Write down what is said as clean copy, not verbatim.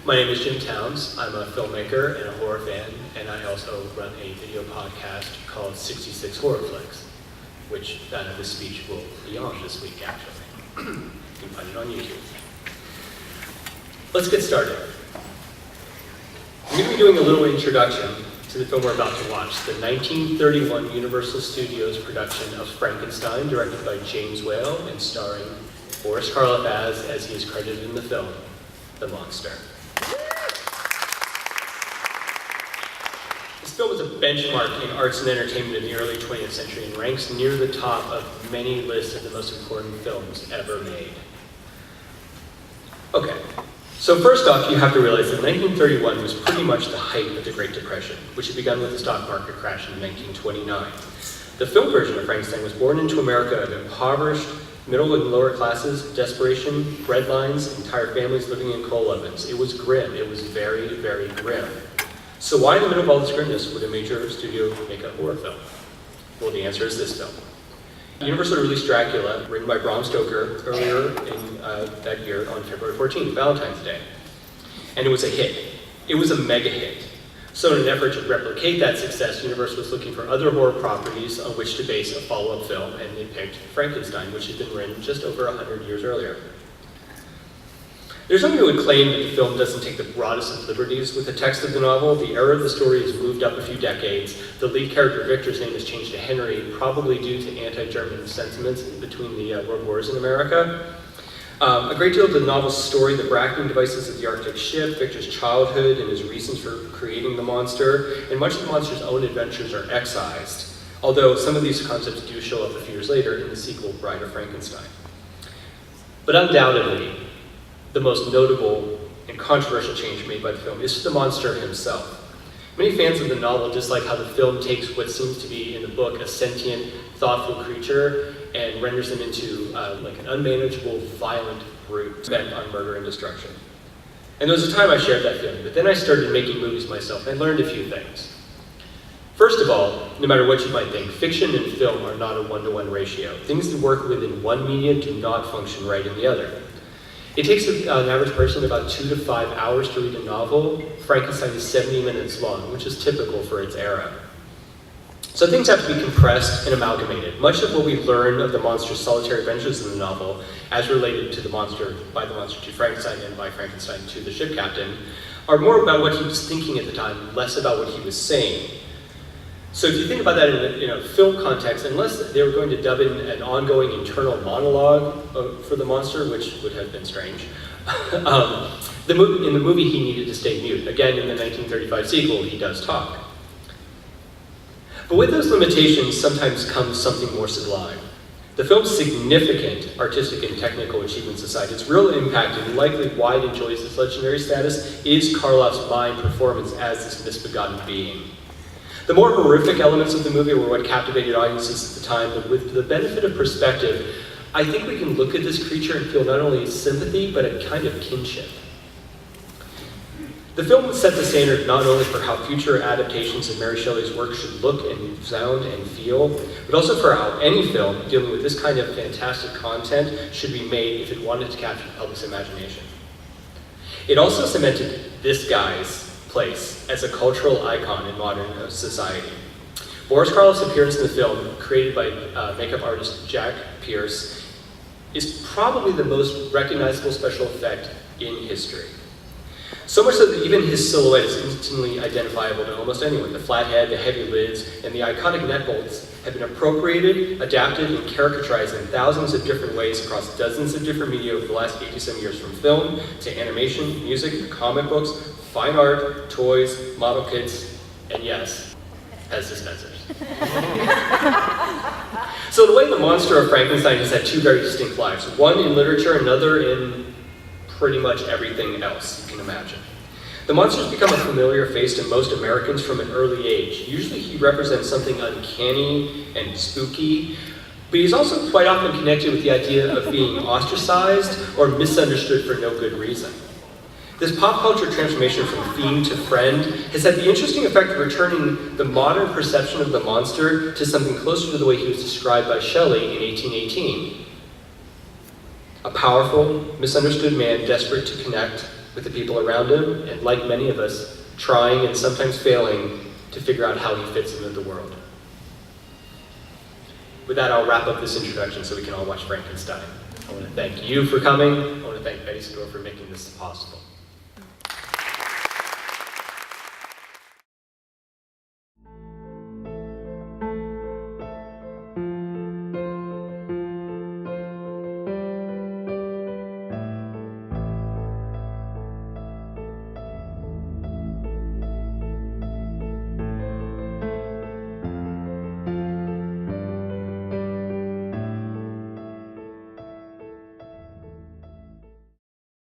My name is Jim Towns. I'm a filmmaker and a horror fan, and I also run a video podcast called 66 Horror Flix, which this speech will be on this week, actually. You can find it on YouTube. Let's get started. I'm going to be doing a little introduction to the film we're about to watch, the 1931 Universal Studios production of Frankenstein, directed by James Whale and starring Boris Karloff as he is credited in the film, the monster. This film is a benchmark in arts and entertainment in the early 20th century and ranks near the top of many lists of the most important films ever made. Okay, so first off, you have to realize that 1931 was pretty much the height of the Great Depression, which had begun with the stock market crash in 1929. The film version of Frankenstein was born into America of impoverished middle and lower classes, desperation, bread lines, entire families living in coal ovens. It was grim. It was very, very grim. So why in the middle of all this grimness would a major studio make a horror film? Well, the answer is this film. Universal released Dracula, written by Bram Stoker, earlier in that year on February 14th, Valentine's Day. And it was a hit. It was a mega hit. So in an effort to replicate that success, Universal was looking for other horror properties on which to base a follow-up film, and they picked Frankenstein, which had been written just over 100 years earlier. There's someone who would claim that the film doesn't take the broadest of liberties with the text of the novel. The era of the story has moved up a few decades. The lead character, Victor's name, has changed to Henry, probably due to anti-German sentiments between the world wars in America. A great deal of the novel's story, the bracketing devices of the Arctic ship, Victor's childhood and his reasons for creating the monster, and much of the monster's own adventures are excised, although some of these concepts do show up a few years later in the sequel, Bride of Frankenstein. But undoubtedly, the most notable and controversial change made by the film is the monster himself. Many fans of the novel dislike how the film takes what seems to be in the book a sentient, thoughtful creature and renders him into like an unmanageable, violent brute bent on murder and destruction. And there was a time I shared that feeling, but then I started making movies myself and I learned a few things. First of all, no matter what you might think, fiction and film are not a one-to-one ratio. Things that work within one medium do not function right in the other. It takes an average person about 2 to 5 hours to read a novel. Frankenstein is 70 minutes long, which is typical for its era. So things have to be compressed and amalgamated. Much of what we learn of the monster's solitary adventures in the novel, as related to the monster, by the monster to Frankenstein and by Frankenstein to the ship captain, are more about what he was thinking at the time, less about what he was saying. So if you think about that in a film context, unless they were going to dub in an ongoing internal monologue for the monster, which would have been strange, in the movie he needed to stay mute. Again, in the 1935 sequel, he does talk. But with those limitations sometimes comes something more sublime. The film's significant artistic and technical achievements aside, its real impact and likely why it enjoys its legendary status is Karloff's mime performance as this misbegotten being. The more horrific elements of the movie were what captivated audiences at the time, but with the benefit of perspective, I think we can look at this creature and feel not only sympathy, but a kind of kinship. The film set the standard not only for how future adaptations of Mary Shelley's work should look and sound and feel, but also for how any film dealing with this kind of fantastic content should be made if it wanted to capture the public's imagination. It also cemented this guy's place as a cultural icon in modern society. Boris Karloff's appearance in the film, created by makeup artist Jack Pierce, is probably the most recognizable special effect in history. So much so that even his silhouette is instantly identifiable to almost anyone. The flat head, the heavy lids, and the iconic neck bolts have been appropriated, adapted, and caricaturized in thousands of different ways across dozens of different media over the last 87 years, from film to animation, music, comic books, fine art, toys, model kits, and yes, as dispensers. So the way the monster of Frankenstein has had two very distinct lives, one in literature, another in pretty much everything else you can imagine. The monster's become a familiar face to most Americans from an early age. Usually he represents something uncanny and spooky, but he's also quite often connected with the idea of being ostracized or misunderstood for no good reason. This pop culture transformation from fiend to friend has had the interesting effect of returning the modern perception of the monster to something closer to the way he was described by Shelley in 1818. A powerful, misunderstood man desperate to connect with the people around him, and like many of us, trying and sometimes failing to figure out how he fits into the world. With that, I'll wrap up this introduction so we can all watch Frankenstein. I want to thank you for coming. I want to thank Betty Sador for making this possible.